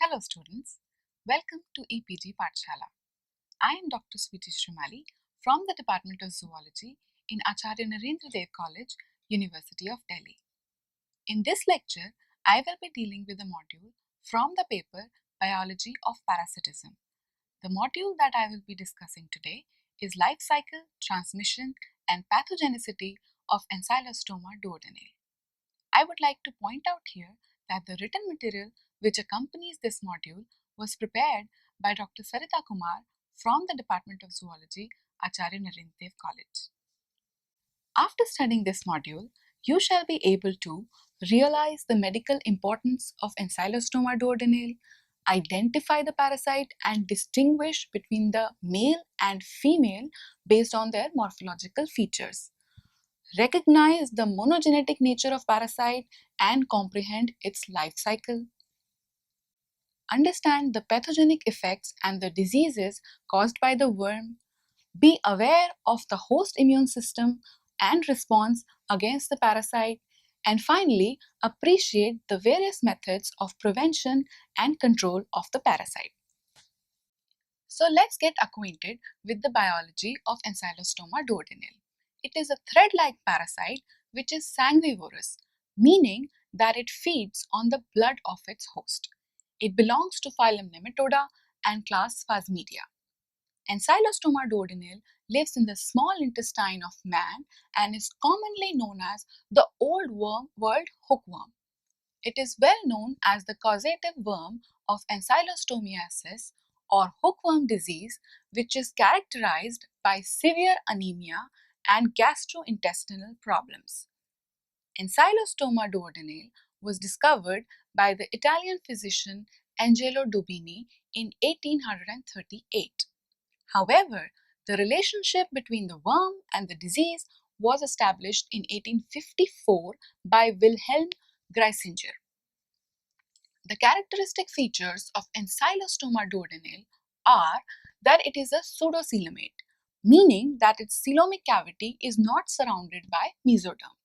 Hello students, welcome to EPG Pathshala. I am Dr. Sweetie Shrimali from the Department of Zoology in Acharya Narendra Dev College, University of Delhi. In this lecture, I will be dealing with a module from the paper Biology of Parasitism. The module that I will be discussing today is Life Cycle, Transmission and Pathogenicity of Ancylostoma duodenale. I would like to point out here that the written material which accompanies this module was prepared by Dr. Sarita Kumar from the Department of Zoology, Acharya Narendra Dev College. After studying this module, you shall be able to realize the medical importance of Ancylostoma duodenale, identify the parasite and distinguish between the male and female based on their morphological features, recognize the monogenetic nature of parasite and comprehend its life cycle, understand the pathogenic effects and the diseases caused by the worm, be aware of the host immune system and response against the parasite, and finally appreciate the various methods of prevention and control of the parasite. So let's get acquainted with the biology of Ancylostoma duodenale. It is a thread-like parasite which is sanguivorous, meaning that it feeds on the blood of its host. It belongs to phylum Nematoda and class Phasmidia. Ancylostoma duodenale lives in the small intestine of man and is commonly known as the Old World hookworm. It is well known as the causative worm of Ancylostomiasis or hookworm disease, which is characterized by severe anemia and gastrointestinal problems. Ancylostoma duodenale was discovered by the Italian physician Angelo Dubini in 1838. However, the relationship between the worm and the disease was established in 1854 by Wilhelm Griesinger. The characteristic features of Ancylostoma duodenale are that it is a pseudocoelomate, meaning that its coelomic cavity is not surrounded by mesoderm.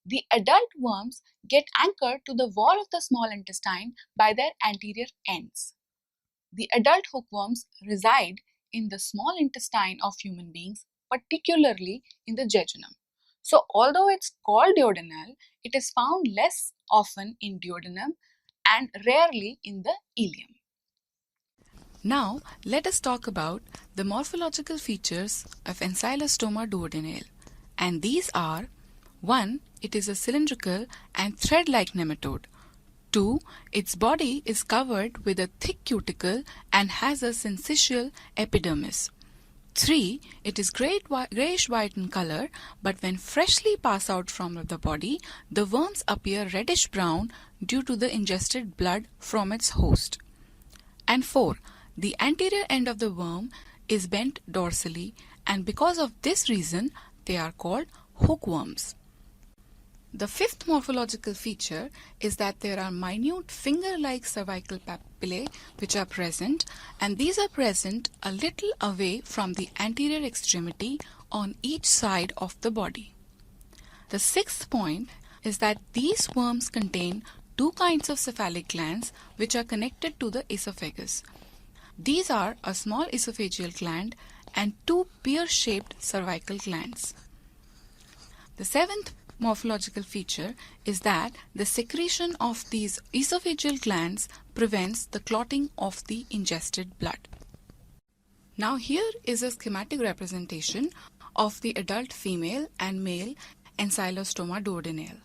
The adult worms get anchored to the wall of the small intestine by their anterior ends. The adult hookworms reside in the small intestine of human beings, particularly in the jejunum. So, although it's called duodenal, it is found less often in duodenum and rarely in the ileum. Now, let us talk about the morphological features of Ancylostoma duodenale, and these are: 1. It is a cylindrical and thread-like nematode. 2. Its body is covered with a thick cuticle and has a syncytial epidermis. 3. It is grayish-white in color, but when freshly passed out from the body, the worms appear reddish-brown due to the ingested blood from its host. And 4. The anterior end of the worm is bent dorsally, and because of this reason, they are called hookworms. The fifth morphological feature is that there are minute finger-like cervical papillae which are present, and these are present a little away from the anterior extremity on each side of the body. The sixth point is that these worms contain two kinds of cephalic glands which are connected to the esophagus. These are a small esophageal gland and two pear-shaped cervical glands. The seventh morphological feature is that the secretion of these esophageal glands prevents the clotting of the ingested blood. Now here is a schematic representation of the adult female and male Ancylostoma duodenale.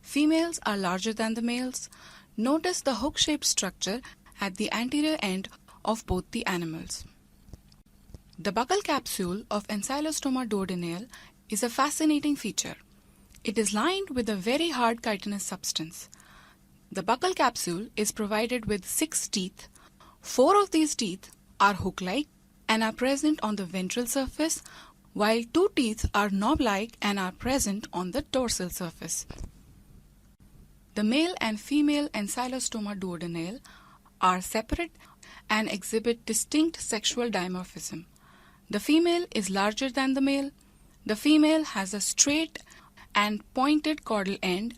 Females are larger than the males. Notice the hook-shaped structure at the anterior end of both the animals. The buccal capsule of Ancylostoma duodenale is a fascinating feature. It is lined with a very hard chitinous substance. The buccal capsule is provided with 6 teeth. 4 of these teeth are hook-like and are present on the ventral surface, while 2 teeth are knob-like and are present on the dorsal surface. The male and female Ancylostoma duodenale are separate and exhibit distinct sexual dimorphism. The female is larger than the male. The female has a straight and pointed caudal end,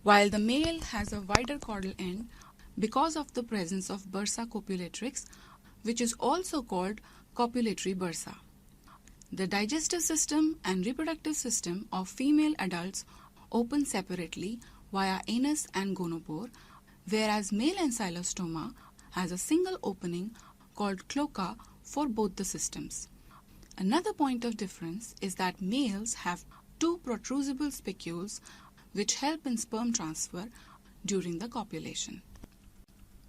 while the male has a wider caudal end because of the presence of bursa copulatrix, which is also called copulatory bursa. The digestive system and reproductive system of female adults open separately via anus and gonopore, whereas male ancylostoma has a single opening called cloaca for both the systems. Another point of difference is that males have two protrusible spicules which help in sperm transfer during the copulation.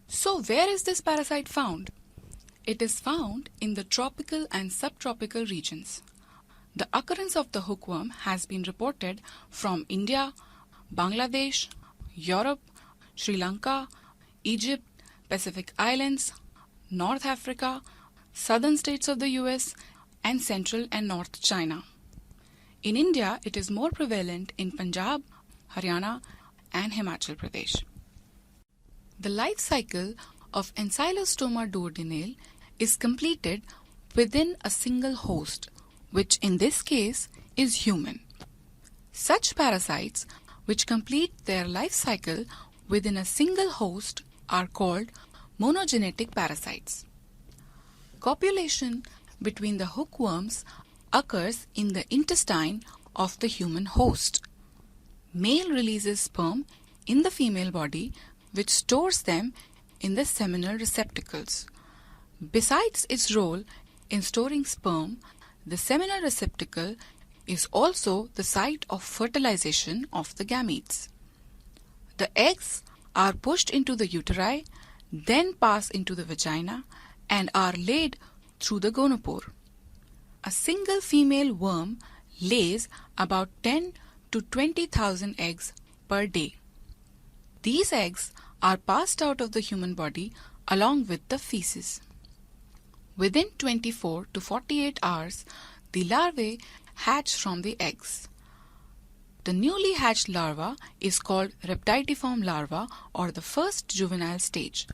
So where is this parasite found? It is found in the tropical and subtropical regions. The occurrence of the hookworm has been reported from India, Bangladesh, Europe, Sri Lanka, Egypt, Pacific Islands, North Africa, southern states of the US, and central and north China. In India, it is more prevalent in Punjab, Haryana, and Himachal Pradesh. The life cycle of Ancylostoma duodenale is completed within a single host, which in this case is human. Such parasites which complete their life cycle within a single host are called monogenetic parasites. Copulation between the hookworms occurs in the intestine of the human host. Male releases sperm in the female body, which stores them in the seminal receptacles. Besides its role in storing sperm, the seminal receptacle is also the site of fertilization of the gametes. The eggs are pushed into the uteri, then pass into the vagina and are laid through the gonopore. A single female worm lays about 10 to 20,000 eggs per day. These eggs are passed out of the human body along with the feces. Within 24 to 48 hours, the larvae hatch from the eggs. The newly hatched larva is called Rhabditiform larva or the first juvenile stage.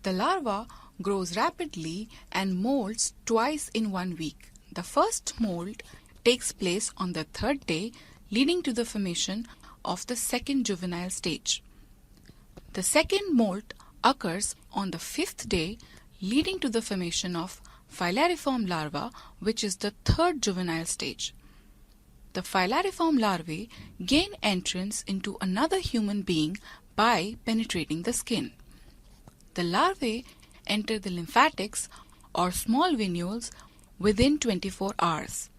The larva grows rapidly and molts twice in 1 week. The first mold takes place on the 3rd day, leading to the formation of the second juvenile stage. The second molt occurs on the 5th day, leading to the formation of Filariform larva, which is the 3rd juvenile stage. The Filariform larvae gain entrance into another human being by penetrating the skin. The larvae enter the lymphatics or small venules within 24 hours.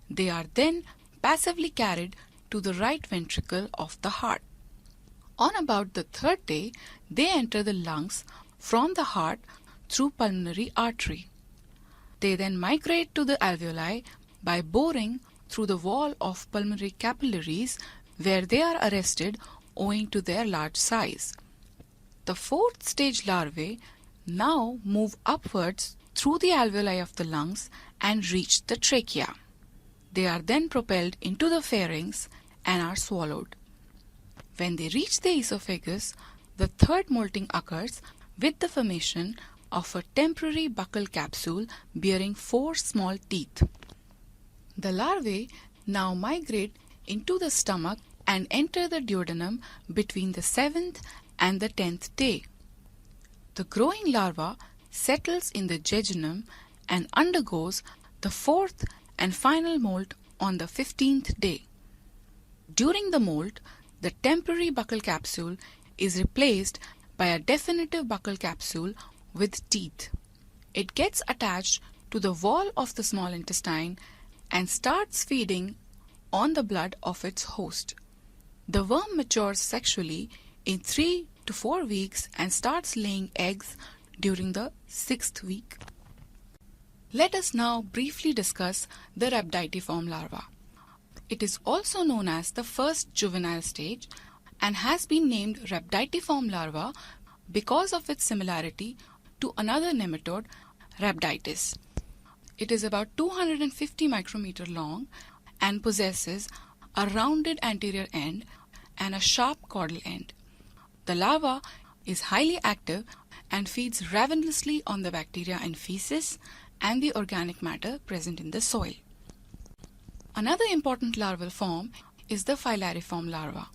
They are then passively carried to the right ventricle of the heart. On about the 3rd day, they enter the lungs from the heart through pulmonary artery. They then migrate to the alveoli by boring through the wall of pulmonary capillaries, where they are arrested owing to their large size. The 4th stage larvae now move upwards through the alveoli of the lungs and reach the trachea. They are then propelled into the pharynx and are swallowed. When they reach the esophagus, the 3rd molting occurs with the formation of a temporary buccal capsule bearing 4 small teeth. The larvae now migrate into the stomach and enter the duodenum between the 7th and the 10th day. The growing larva settles in the jejunum and undergoes the 4th and final molt on the 15th day. During the molt, the temporary buccal capsule is replaced by a definitive buccal capsule with teeth. It gets attached to the wall of the small intestine and starts feeding on the blood of its host. The worm matures sexually in 3 to 4 weeks and starts laying eggs during the 6th week. Let us now briefly discuss the Rhabditiform larva. It is also known as the first juvenile stage and has been named Rhabditiform larva because of its similarity to another nematode, Rhabditis. It is about 250 micrometer long and possesses a rounded anterior end and a sharp caudal end. The larva is highly active and feeds ravenously on the bacteria and feces and the organic matter present in the soil. Another important larval form is the Filariform larva,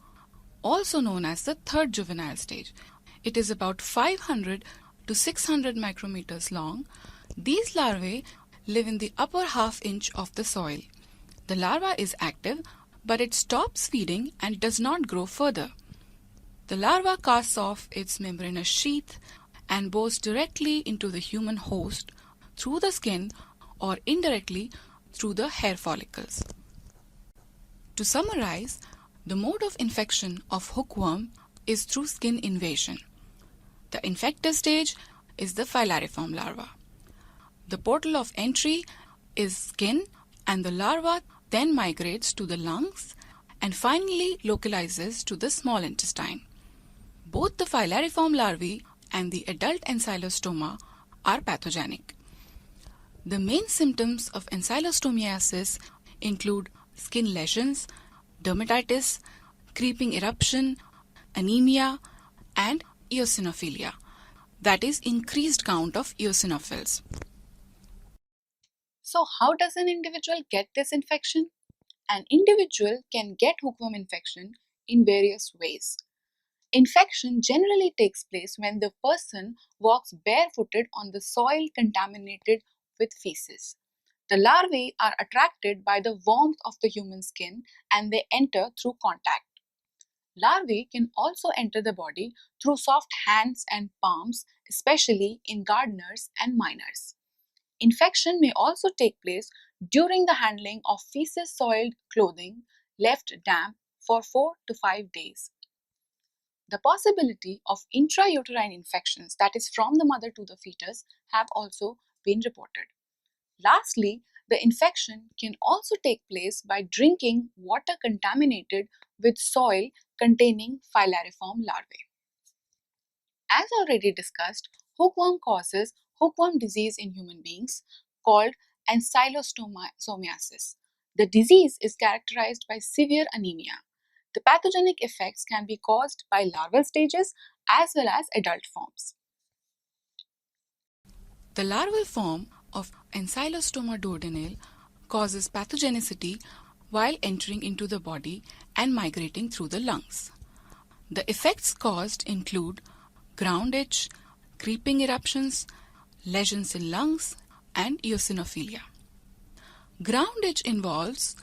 also known as the 3rd juvenile stage. It is about 500 to 600 micrometers long. These larvae live in the upper half inch of the soil. The larva is active, but it stops feeding and does not grow further. The larva casts off its membranous sheath and bores directly into the human host through the skin or indirectly through the hair follicles. To summarize, the mode of infection of hookworm is through skin invasion. The infective stage is the Filariform larva. The portal of entry is skin, and the larva then migrates to the lungs and finally localizes to the small intestine. Both the Filariform larvae and the adult Ancylostoma are pathogenic. The main symptoms of Ancylostomiasis include skin lesions, dermatitis, creeping eruption, anemia, and eosinophilia, that is, increased count of eosinophils. So how does an individual get this infection? An individual can get hookworm infection in various ways. Infection generally takes place when the person walks barefooted on the soil contaminated with feces. The larvae are attracted by the warmth of the human skin and they enter through contact. Larvae can also enter the body through soft hands and palms, especially in gardeners and miners. Infection may also take place during the handling of feces-soiled clothing left damp for 4 to 5 days. The possibility of intrauterine infections, that is from the mother to the fetus, have also been reported. Lastly, the infection can also take place by drinking water contaminated with soil containing Filariform larvae. As already discussed, hookworm causes hookworm disease in human beings called Ancylostomiasis. The disease is characterized by severe anemia. The pathogenic effects can be caused by larval stages as well as adult forms. The larval form of Ancylostoma duodenale causes pathogenicity while entering into the body and migrating through the lungs. The effects caused include ground itch, creeping eruptions, lesions in lungs, and eosinophilia. Ground itch involves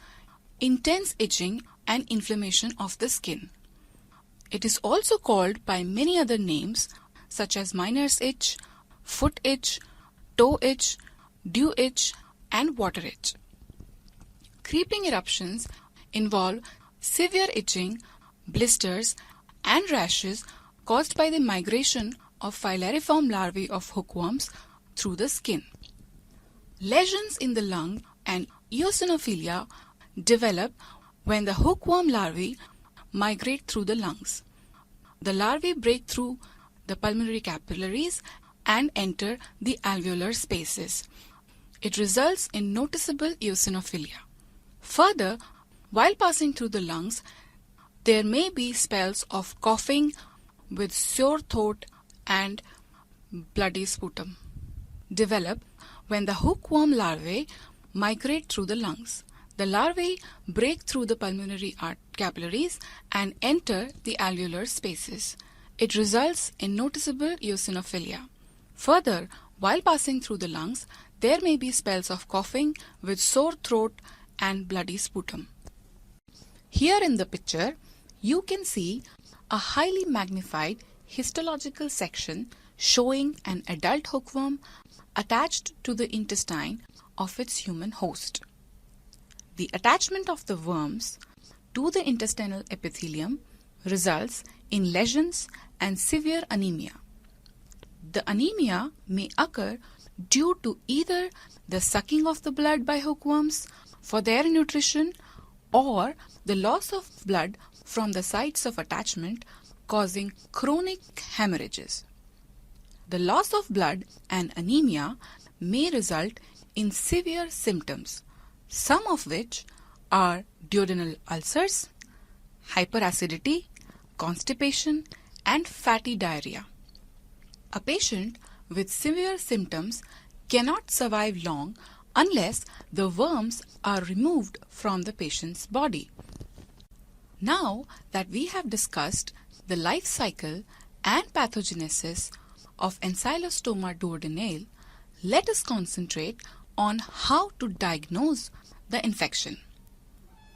intense itching and inflammation of the skin. It is also called by many other names such as miner's itch, foot itch, toe itch, dew itch, and water itch. Creeping eruptions involve severe itching, blisters, and rashes caused by the migration of Filariform larvae of hookworms through the skin. Lesions in the lung and eosinophilia develop when the hookworm larvae migrate through the lungs. The larvae break through the pulmonary capillaries and enter the alveolar spaces. It results in noticeable eosinophilia. Further, while passing through the lungs, there may be spells of coughing with sore throat and bloody sputum develop when the hookworm larvae migrate through the lungs. The larvae break through the pulmonary capillaries and enter the alveolar spaces. It results in noticeable eosinophilia. Further, while passing through the lungs, there may be spells of coughing with sore throat and bloody sputum. Here in the picture, you can see a highly magnified histological section showing an adult hookworm attached to the intestine of its human host. The attachment of the worms to the intestinal epithelium results in lesions and severe anemia. The anemia may occur due to either the sucking of the blood by hookworms for their nutrition or the loss of blood from the sites of attachment causing chronic hemorrhages. The loss of blood and anemia may result in severe symptoms, some of which are duodenal ulcers, hyperacidity, constipation, and fatty diarrhea. A patient with severe symptoms cannot survive long unless the worms are removed from the patient's body. Now that we have discussed the life cycle and pathogenesis of Ancylostoma duodenale, let us concentrate on how to diagnose the infection.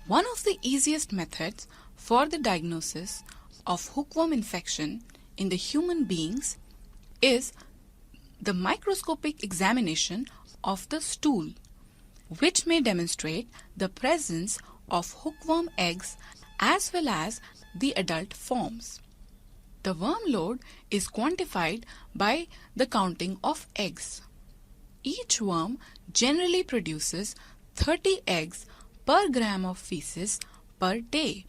One of the easiest methods for the diagnosis of hookworm infection in the human beings is the microscopic examination of the stool, which may demonstrate the presence of hookworm eggs as well as the adult forms. The worm load is quantified by the counting of eggs. Each worm generally produces 30 eggs per gram of feces per day.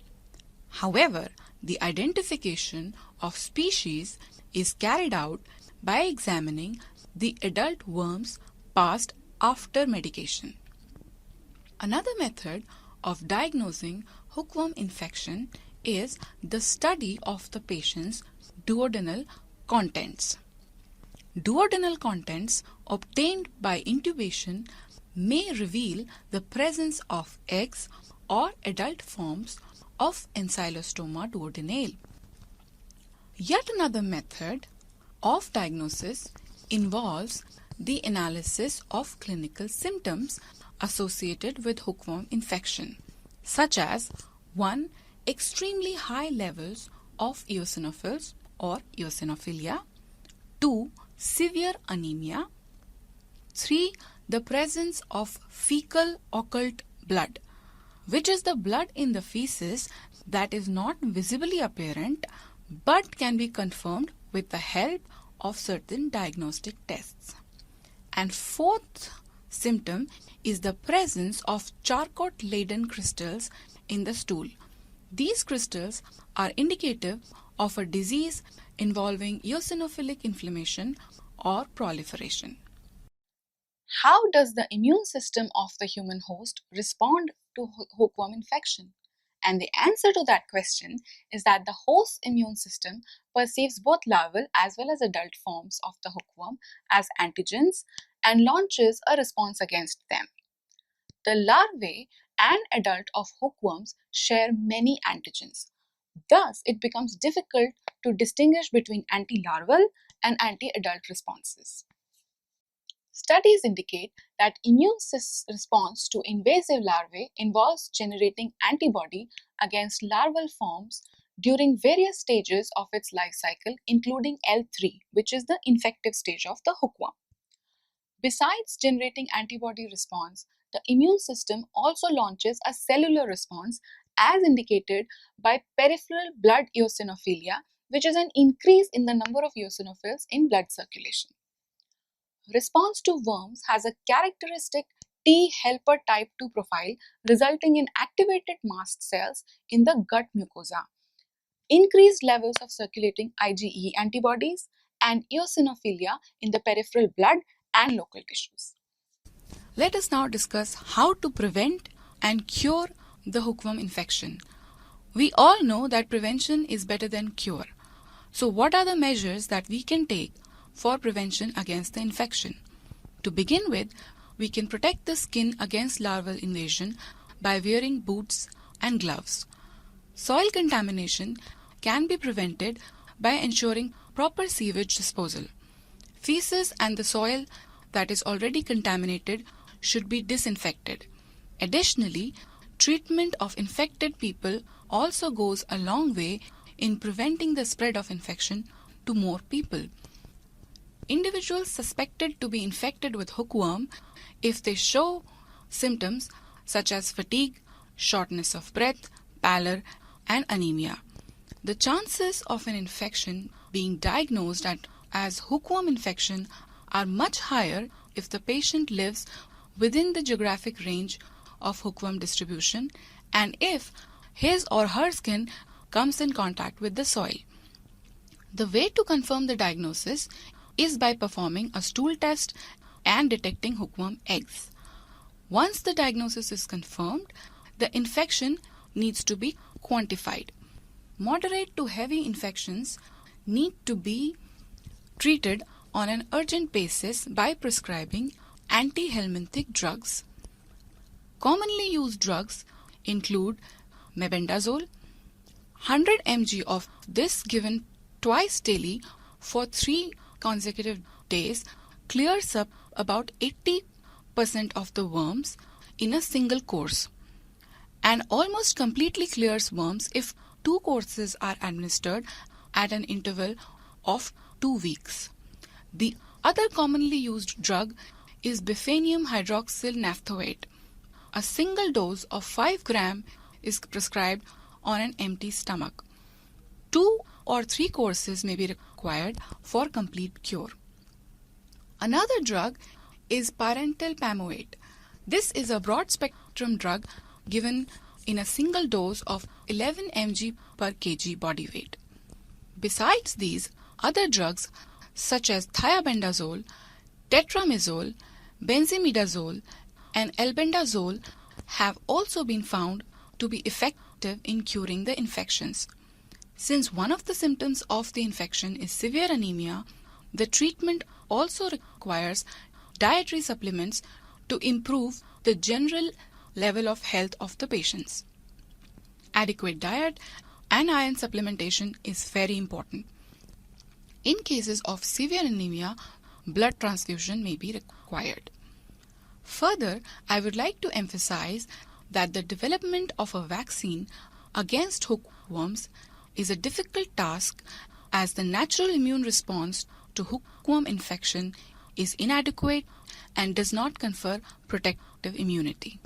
However, the identification of species is carried out by examining the adult worms passed after medication. Another method of diagnosing hookworm infection is the study of the patient's duodenal contents. Duodenal contents obtained by intubation may reveal the presence of eggs or adult forms of Ancylostoma duodenale. Yet another method of diagnosis involves the analysis of clinical symptoms associated with hookworm infection, such as 1. Extremely high levels of eosinophils or eosinophilia, 2. Severe anemia, 3. The presence of fecal occult blood, which is the blood in the feces that is not visibly apparent but can be confirmed with the help of certain diagnostic tests. And fourth symptom is the presence of charcot-laden crystals in the stool. These crystals are indicative of a disease involving eosinophilic inflammation or proliferation. How does the immune system of the human host respond to hookworm infection? And the answer to that question is that the host's immune system perceives both larval as well as adult forms of the hookworm as antigens and launches a response against them. The larvae and adult of hookworms share many antigens. Thus, it becomes difficult to distinguish between anti-larval and anti-adult responses. Studies indicate that immune response to invasive larvae involves generating antibody against larval forms during various stages of its life cycle, including L3, which is the infective stage of the hookworm. Besides generating antibody response, the immune system also launches a cellular response as indicated by peripheral blood eosinophilia, which is an increase in the number of eosinophils in blood circulation. Response to worms has a characteristic T helper type 2 profile, resulting in activated mast cells in the gut mucosa, increased levels of circulating IgE antibodies, and eosinophilia in the peripheral blood and local tissues. Let us now discuss how to prevent and cure the hookworm infection. We all know that prevention is better than cure. So what are the measures that we can take for prevention against the infection? To begin with, we can protect the skin against larval invasion by wearing boots and gloves. Soil contamination can be prevented by ensuring proper sewage disposal. Feces and the soil that is already contaminated should be disinfected. Additionally, treatment of infected people also goes a long way in preventing the spread of infection to more people. Individuals suspected to be infected with hookworm, if they show symptoms such as fatigue, shortness of breath, pallor, and anemia, the chances of an infection being diagnosed as hookworm infection are much higher if the patient lives within the geographic range of hookworm distribution and if his or her skin comes in contact with the soil. The way to confirm the diagnosis is by performing a stool test and detecting hookworm eggs. Once the diagnosis is confirmed, the infection needs to be quantified. Moderate to heavy infections need to be treated on an urgent basis by prescribing antihelminthic drugs. Commonly used drugs include mebendazole. 100 mg of this given twice daily for 3 consecutive days clears up about 80% of the worms in a single course, and almost completely clears worms if 2 courses are administered at an interval of 2 weeks. The other commonly used drug is bifenium hydroxyl naphthoate. A single dose of 5 gram is prescribed on an empty stomach. 2 or 3 courses may be required for complete cure. Another drug is parental pamoate. This is a broad-spectrum drug given in a single dose of 11 mg per kg body weight. Besides these, other drugs such as thiabendazole, tetramazole, benzimidazole, and albendazole have also been found to be effective in curing the infections. Since one of the symptoms of the infection is severe anemia, the treatment also requires dietary supplements to improve the general level of health of the patients. Adequate diet and iron supplementation is very important. In cases of severe anemia, blood transfusion may be required. Further, I would like to emphasize that the development of a vaccine against hookworms is a difficult task, as the natural immune response to hookworm infection is inadequate and does not confer protective immunity.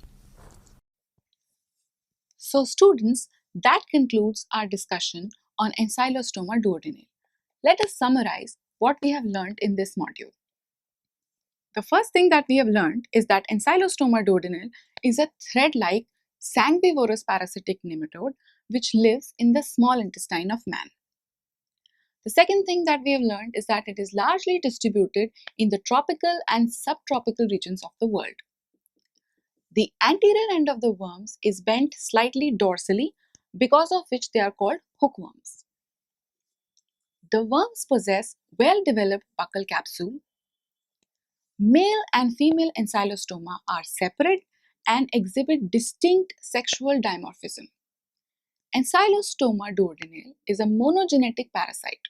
So students, that concludes our discussion on Ancylostoma duodenale. Let us summarize what we have learned in this module. The first thing that we have learned is that Ancylostoma duodenale is a thread-like sanguivorous parasitic nematode which lives in the small intestine of man. The second thing that we have learned is that it is largely distributed in the tropical and subtropical regions of the world. The anterior end of the worms is bent slightly dorsally, because of which they are called hookworms. The worms possess well-developed buccal capsule. Male and female Ancylostoma are separate and exhibit distinct sexual dimorphism. Ancylostoma duodenale is a monogenetic parasite.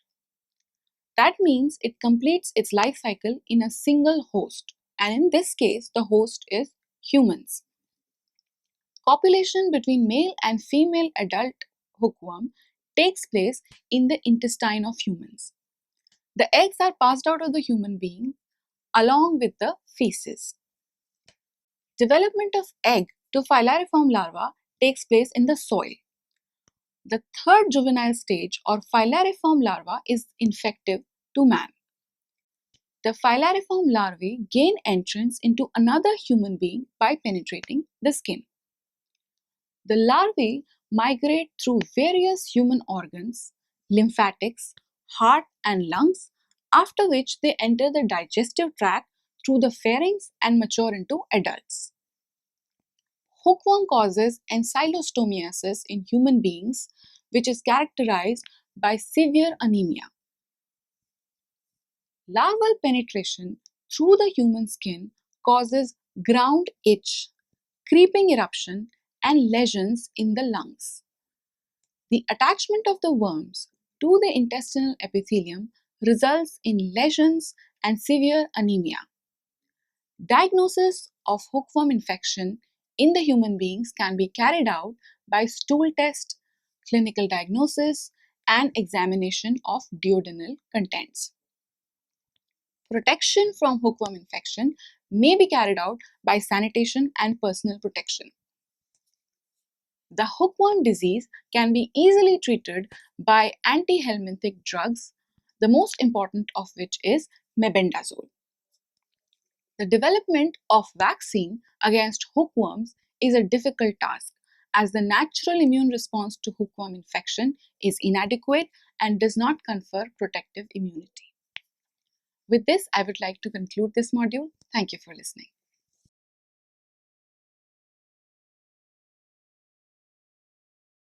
That means it completes its life cycle in a single host, and in this case, the host is humans. Copulation between male and female adult hookworm takes place in the intestine of humans. The eggs are passed out of the human being along with the feces. Development of egg to Filariform larva takes place in the soil. The third juvenile stage or Filariform larva is infective to man. The Filariform larvae gain entrance into another human being by penetrating the skin. The larvae migrate through various human organs, lymphatics, heart and lungs, after which they enter the digestive tract through the pharynx and mature into adults. Hookworm causes ancylostomiasis in human beings, which is characterized by severe anemia. Larval penetration through the human skin causes ground itch, creeping eruption, and lesions in the lungs. The attachment of the worms to the intestinal epithelium results in lesions and severe anemia. Diagnosis of hookworm infection in the human beings can be carried out by stool test, clinical diagnosis, and examination of duodenal contents. Protection from hookworm infection may be carried out by sanitation and personal protection. The hookworm disease can be easily treated by antihelminthic drugs, the most important of which is mebendazole. The development of vaccine against hookworms is a difficult task, as the natural immune response to hookworm infection is inadequate and does not confer protective immunity. With this, I would like to conclude this module. Thank you for listening.